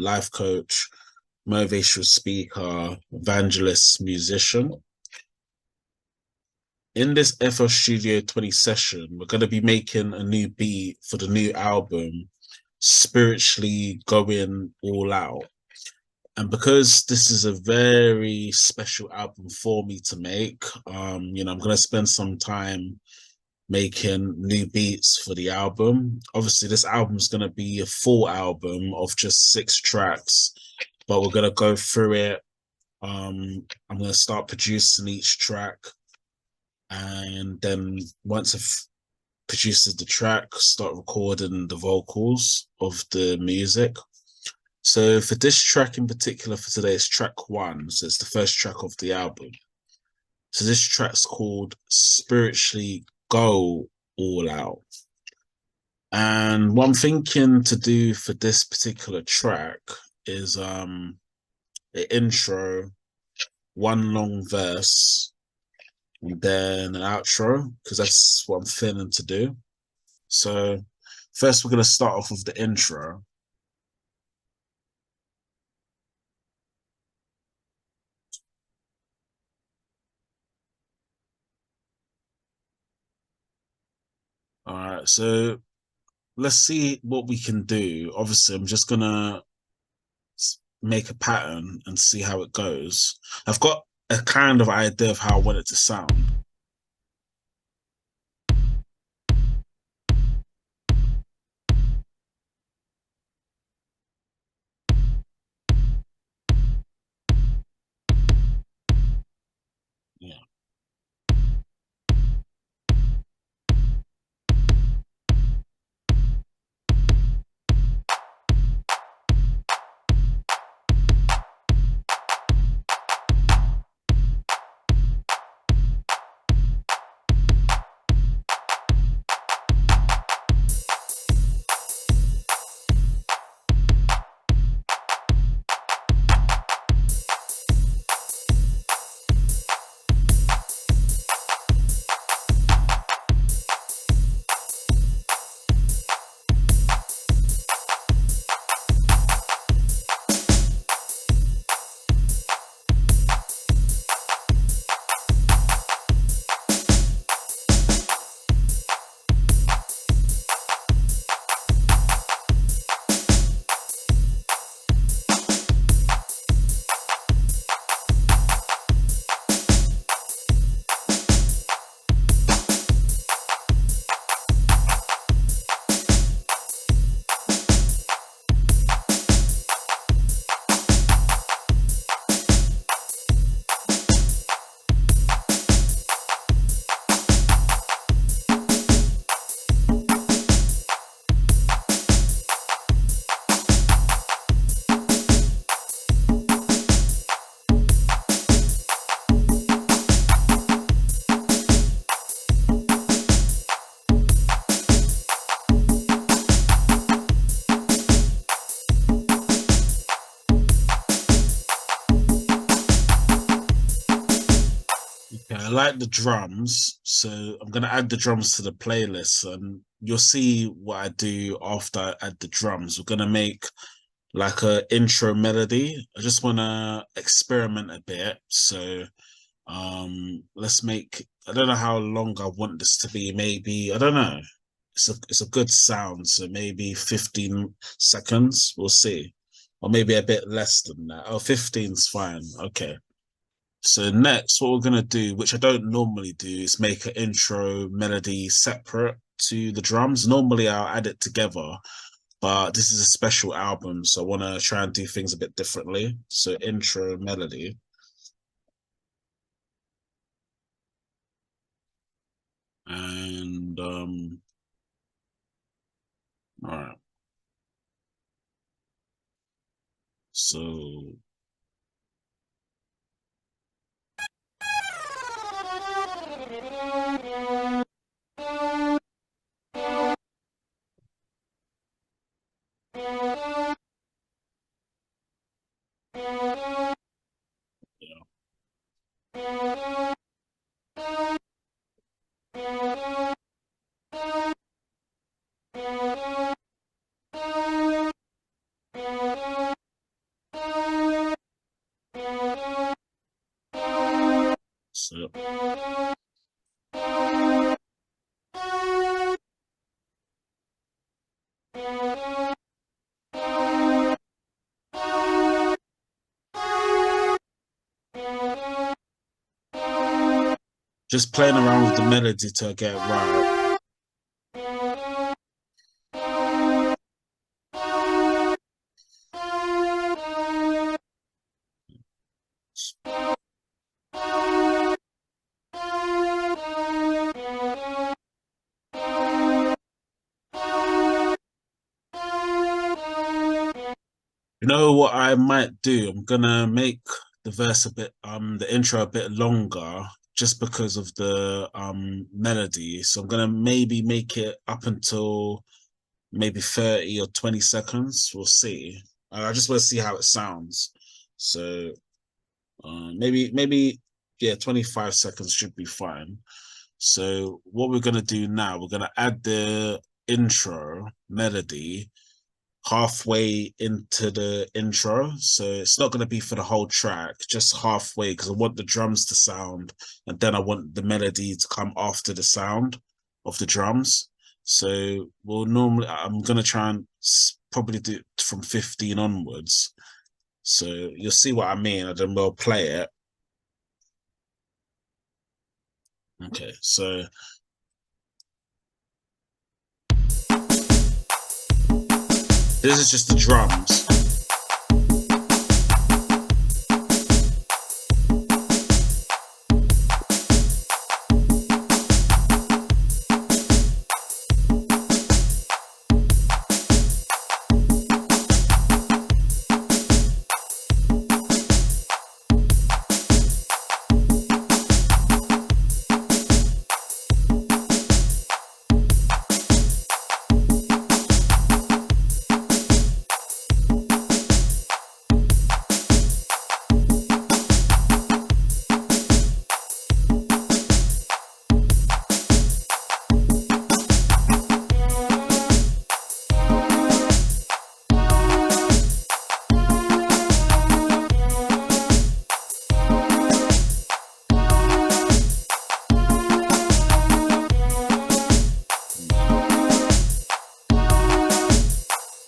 life coach, motivational speaker, evangelist, musician. In this FL Studio 20 session, we're going to be making a new beat for the new album, Spiritually Going All Out. And because this is a very special album for me to make, I'm going to spend some time making new beats for the album. Obviously, this album is going to be a full album of just 6 tracks, but we're going to go through it. I'm going to start producing each track. And then once I've produced the track, start recording the vocals of the music. So for this track in particular for today, it's track 1. So it's the first track of the album. So this track's called Spiritually Go All Out. And what I'm thinking to do for this particular track is the intro, 1 long verse, and then an outro, because that's what I'm feeling to do. So first we're going to start off with the intro. All right, so let's see what we can do. Obviously, I'm just gonna make a pattern and see how it goes. I've got a kind of idea of how I want it to sound. Yeah. I like the drums, so I'm gonna add the drums to the playlist, and you'll see what I do after I add the drums. We're gonna make like a intro melody. I just wanna experiment a bit. So let's make, I don't know how long I want this to be, maybe, I don't know. It's a good sound, so maybe 15 seconds, we'll see. Or maybe a bit less than that. Oh, 15's fine. Okay. So next, what we're gonna do, which I don't normally do, is make an intro melody separate to the drums. Normally I'll add it together, but this is a special album, so I want to try and do things a bit differently. So intro melody. And all right. So So just playing around with the melody to get it right. You know what I might do? I'm gonna make the verse a bit, the intro a bit longer, just because of the melody. So I'm gonna maybe make it up until maybe 30 or 20 seconds. We'll see. I just want to see how it sounds. So maybe yeah, 25 seconds should be fine. So what we're gonna do now, we're gonna add the intro melody halfway into the intro. So it's not going to be for the whole track, just halfway, because I want the drums to sound and then I want the melody to come after the sound of the drums. So I'm going to try and probably do it from 15 onwards. So you'll see what I mean, and then we'll play it. Okay, so this is just the drums.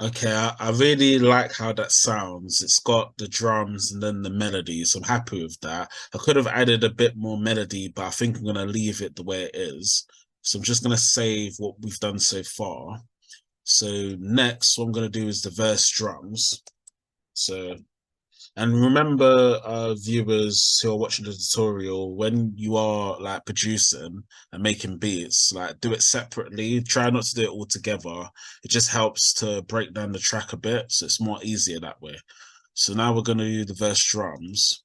Okay, I really like how that sounds. It's got the drums and then the melody, so I'm happy with that. I could have added a bit more melody, but I think I'm gonna leave it the way it is. So I'm just gonna save what we've done so far. So next, what I'm gonna do is the verse drums. So and remember, viewers who are watching the tutorial, when you are like producing and making beats, like do it separately. Try not to do it all together. It just helps to break down the track a bit, so it's more easier that way. So now we're gonna do the verse drums.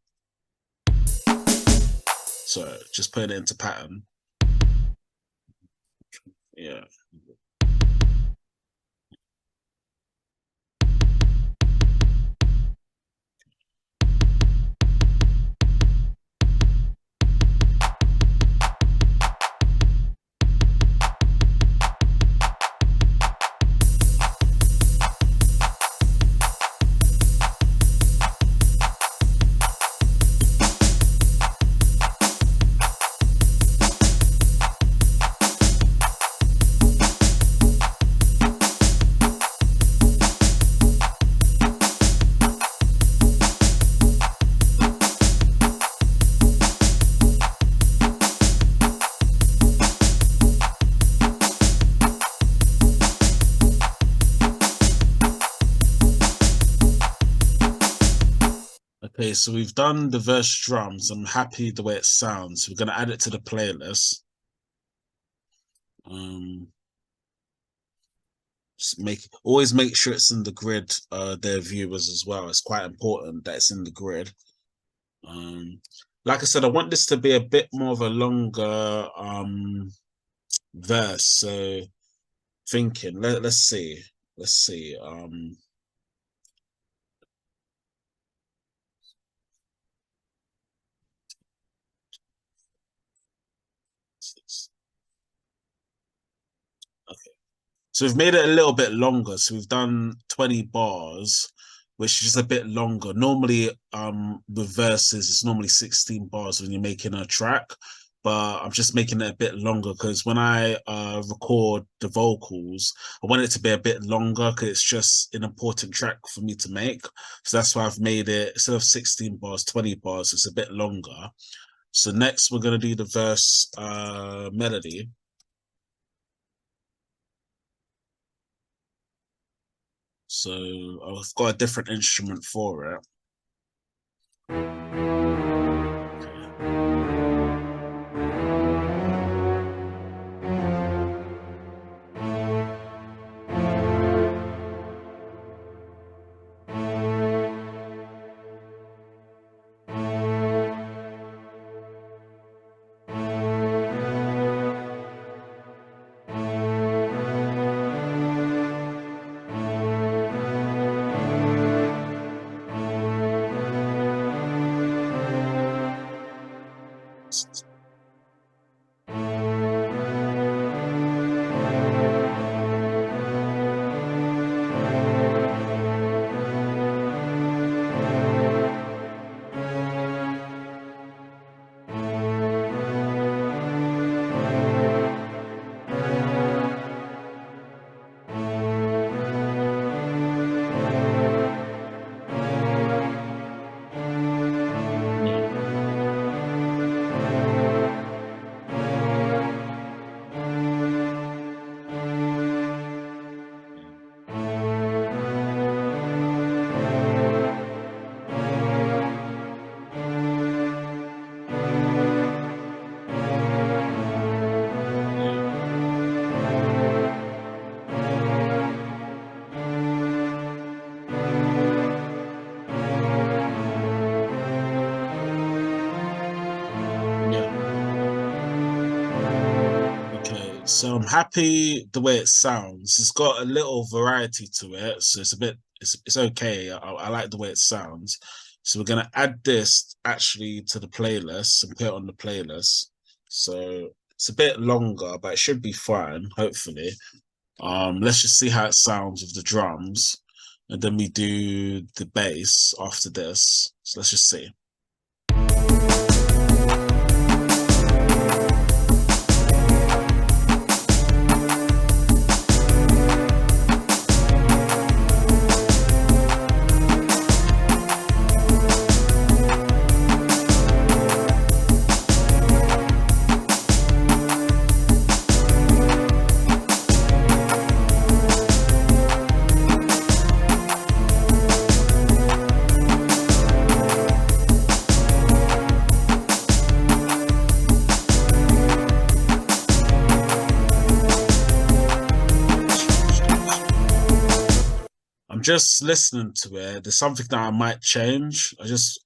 So just putting it into pattern. Yeah. Okay, so we've done the verse drums. I'm happy the way it sounds. We're gonna add it to the playlist. Um, just always make sure it's in the grid, their viewers as well. It's quite important that it's in the grid. Um, like I said, I want this to be a bit more of a longer verse. So thinking, let's see. Let's see. Okay. So we've made it a little bit longer. So we've done 20 bars. which is just a bit longer. Normally, with verses, it's normally 16 bars when you're making a track, but I'm just making it a bit longer because when I record the vocals, I want it to be a bit longer because it's just an important track for me to make. So that's why I've made it instead of 16 bars, 20 bars, it's a bit longer. So next we're gonna do the verse melody. So I've got a different instrument for it. Yeah. Yeah. Yeah. Okay, so I'm happy the way it sounds. It's got a little variety to it, so it's okay. I like the way it sounds. So we're gonna add this actually to the playlist and put it on the playlist. So it's a bit longer, but it should be fine, hopefully. Let's just see how it sounds with the drums, and then we do the bass after this. So let's just see. I'm just listening to it. There's something that I might change. I just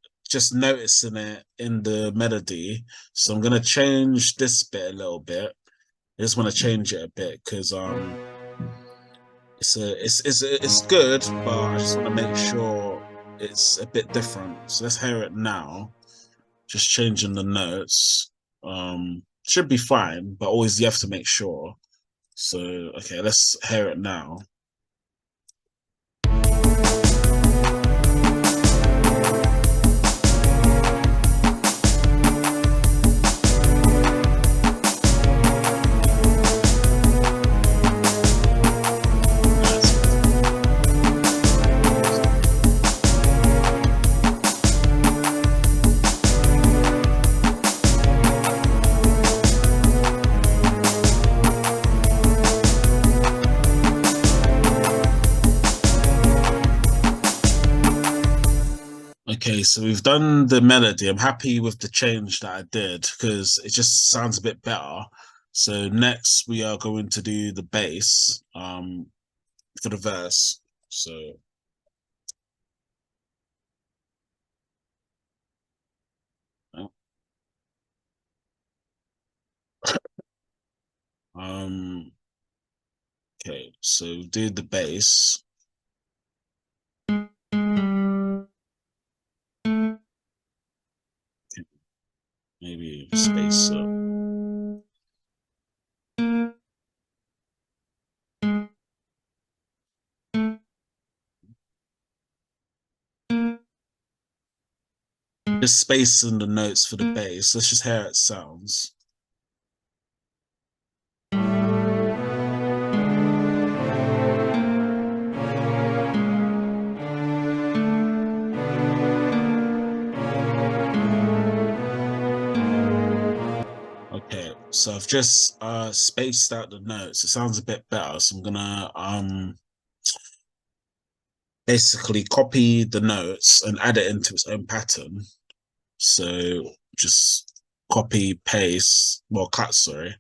noticing it in the melody. So I'm gonna change this bit a little bit. I just want to change it a bit because it's good, but I just want to make sure it's a bit different. So let's hear it now. Just changing the notes. Should be fine, but always you have to make sure. So okay, let's hear it now. Okay, so we've done the melody. I'm happy with the change that I did because it just sounds a bit better. So next we are going to do the bass for the verse. So um okay, so do the bass. Maybe space up. Just spacing the notes for the bass. Let's just hear how it sounds. Okay, so I've just spaced out the notes. It sounds a bit better, so I'm gonna basically copy the notes and add it into its own pattern. So just copy, paste, well, cut, sorry,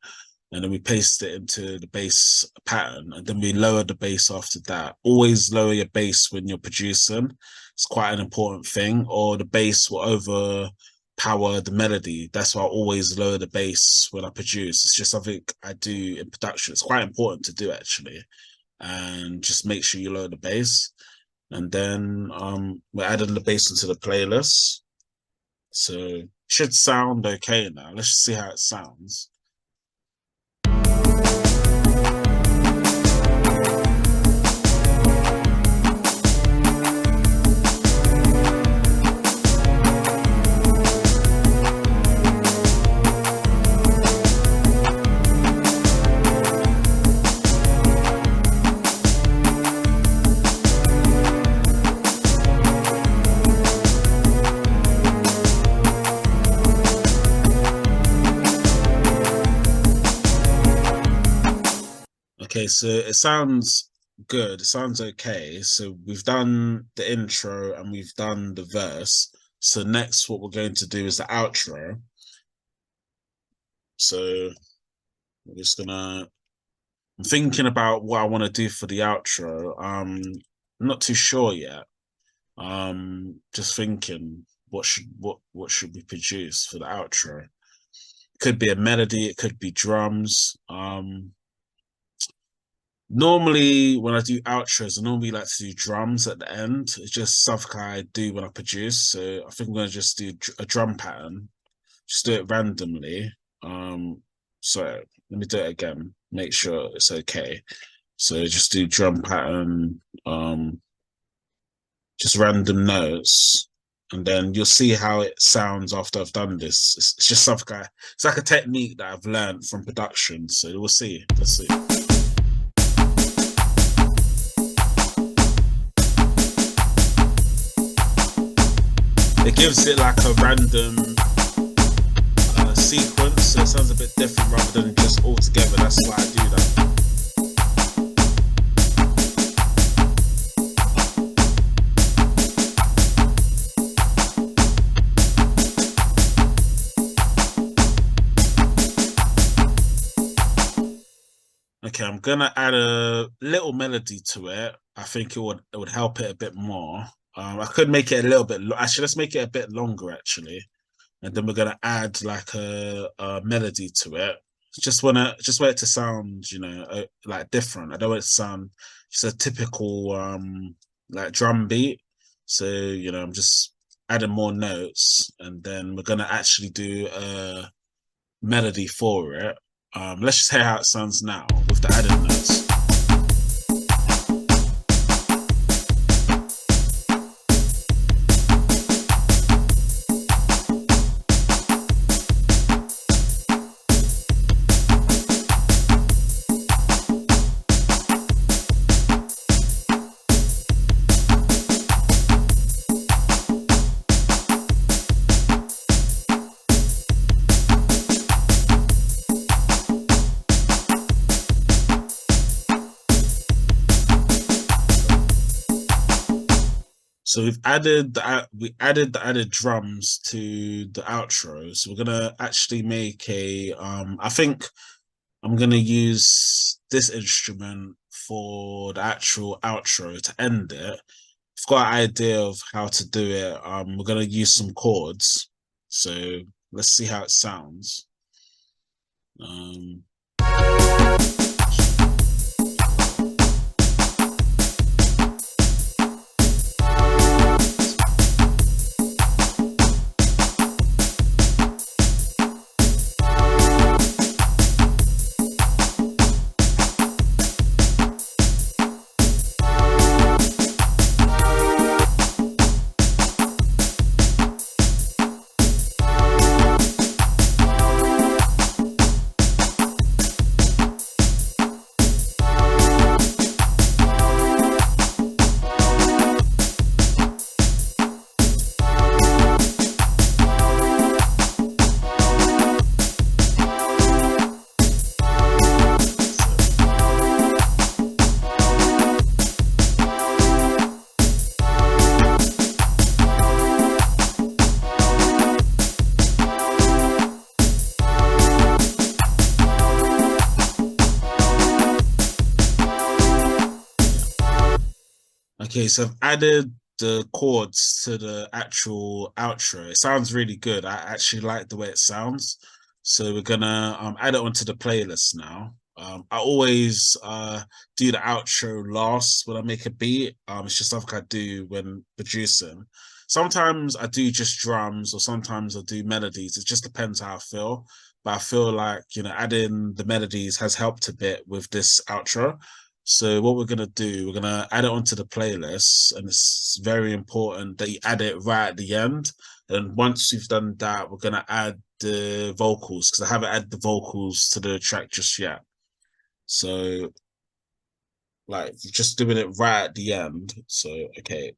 and then we paste it into the bass pattern, and then we lower the bass after that. Always lower your bass when you're producing. It's quite an important thing, or the bass will overpower the melody. That's why I always lower the bass when I produce. It's just something I do in production. It's quite important to do, actually. And just make sure you lower the bass. And then we're adding the bass into the playlist. So it should sound okay now. Let's just see how it sounds. Okay, so it sounds good. It sounds okay. So we've done the intro and we've done the verse. So next, what we're going to do is the outro. So we're just gonna. I'm thinking about what I want to do for the outro. I'm not too sure yet. Just thinking what should we produce for the outro? Could be a melody. It could be drums. Normally, when I do outros, I normally like to do drums at the end. It's just something I do when I produce. So I think I'm going to just do a drum pattern. Just do it randomly. So let me do it again. Make sure it's okay. So just do drum pattern, just random notes. And then you'll see how it sounds after I've done this. It's just something it's like a technique that I've learned from production. So we'll see. Let's see. It gives it like a random sequence, so it sounds a bit different rather than just all together. That's why I do that. Okay, I'm gonna add a little melody to it. I think it would help it a bit more. I could make it a little bit. Actually, let's make it a bit longer. Actually, and then we're gonna add like a melody to it. Just want it to sound, like different. I don't want it to sound just a typical like drum beat. So I'm just adding more notes, and then we're gonna actually do a melody for it. Let's just hear how it sounds now with the added notes. So we added the added drums to the outro. So we're gonna actually make a I think I'm gonna use this instrument for the actual outro to end it. I've got an idea of how to do it. We're gonna use some chords. So let's see how it sounds. Okay, so I've added the chords to the actual outro. It sounds really good. I actually like the way it sounds. So we're gonna add it onto the playlist now. I always do the outro last when I make a beat. It's just something I do when producing. Sometimes I do just drums, or sometimes I do melodies. It just depends how I feel. But I feel like, adding the melodies has helped a bit with this outro. So what we're gonna do, we're gonna add it onto the playlist, and it's very important that you add it right at the end. And once you've done that, we're gonna add the vocals, because I haven't added the vocals to the track just yet. So like just doing it right at the end. So okay,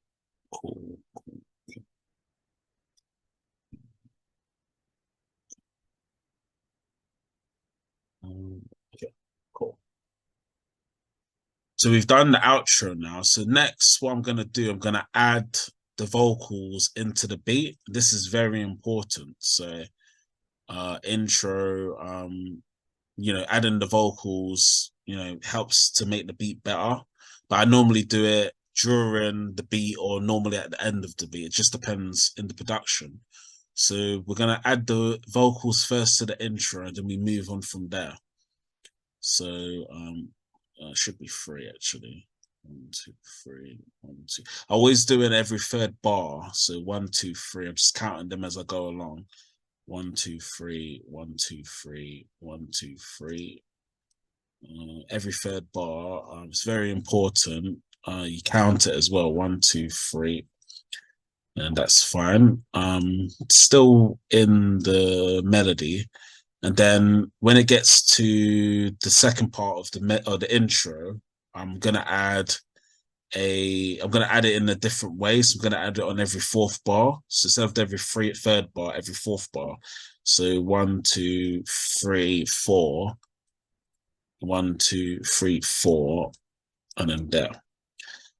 cool. Okay, cool. So we've done the outro now. So next, what I'm gonna do, I'm gonna add the vocals into the beat. This is very important. So intro, adding the vocals, helps to make the beat better. But I normally do it during the beat or normally at the end of the beat. It just depends in the production. So we're gonna add the vocals first to the intro, and then we move on from there. So should be three actually. One, two, three, one, two. I always do it every third bar. So one, two, three. I'm just counting them as I go along. One, two, three, one, two, three, one, two, three. Every third bar. It's very important. You count it as well. One, two, three, and that's fine. Still in the melody, and then when it gets to the second part of the intro, I'm gonna add I'm gonna add it in a different way. So I'm gonna add it on every fourth bar. So instead of third bar, every fourth bar. So one, two, three, four. One, two, three, four, and then there.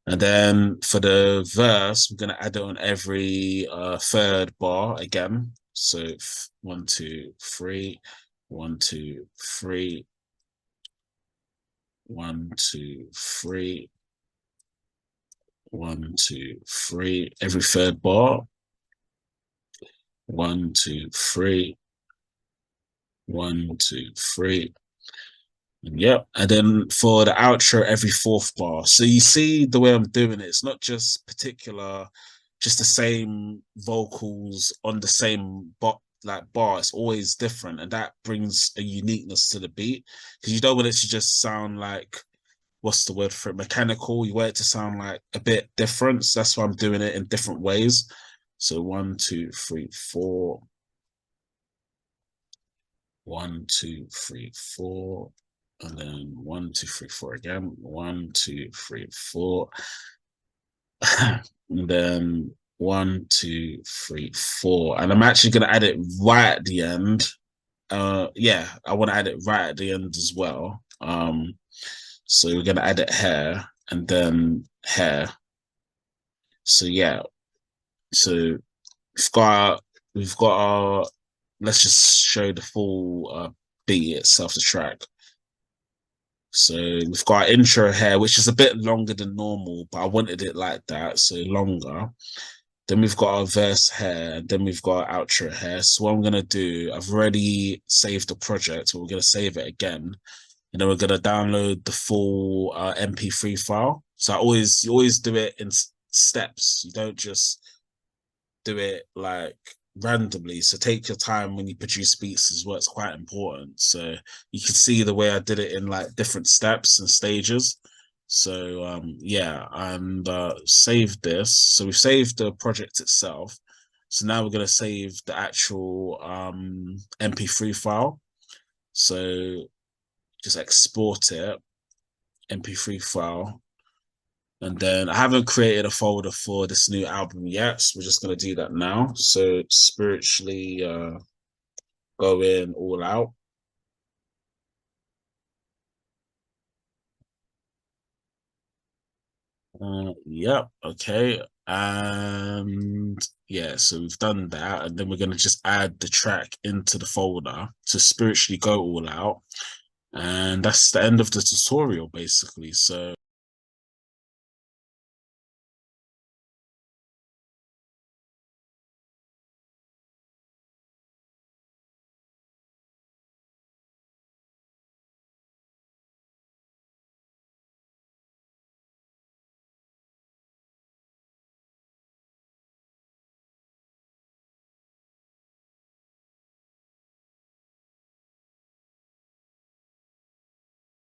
And then for the verse, we're gonna add it on every third bar again. So one, two, three, one, two, three, one, two, three, one, two, three. Every third bar. One, two, three. One, two, three. Yep. And then for the outro, every fourth bar. So you see the way I'm doing it. It's not just just the same vocals on the same bar. It's always different, and that brings a uniqueness to the beat, because you don't want it to just sound like, what's the word for it, mechanical. You want it to sound like a bit different. So that's why I'm doing it in different ways. So one, two, three, four. One, two, three, four. And then one, two, three, four again. One, two, three, four. And then one, two, three, four. And I'm actually gonna add it right at the end. Yeah, I want to add it right at the end as well. So we're gonna add it here and then here. So yeah, so we've got our let's just show the full beat itself, the track. So we've got our intro here, which is a bit longer than normal, but I wanted it like that, so longer. Then we've got our verse here, and then we've got our outro here. So what I'm gonna do, I've already saved the project, but we're gonna save it again, and then we're gonna download the full MP3 file. So you always do it in steps. You don't just do it like randomly. So take your time when you produce beats as well. It's quite important. So you can see the way I did it in like different steps and stages. So yeah, and save this. So we've saved the project itself. So now we're gonna save the actual MP3 file. So just export it, MP3 file. And then I haven't created a folder for this new album yet, so we're just gonna do that now. So spiritually going all out. Yep, okay. And yeah, so we've done that, and then we're gonna just add the track into the folder to spiritually go all out. And that's the end of the tutorial basically. So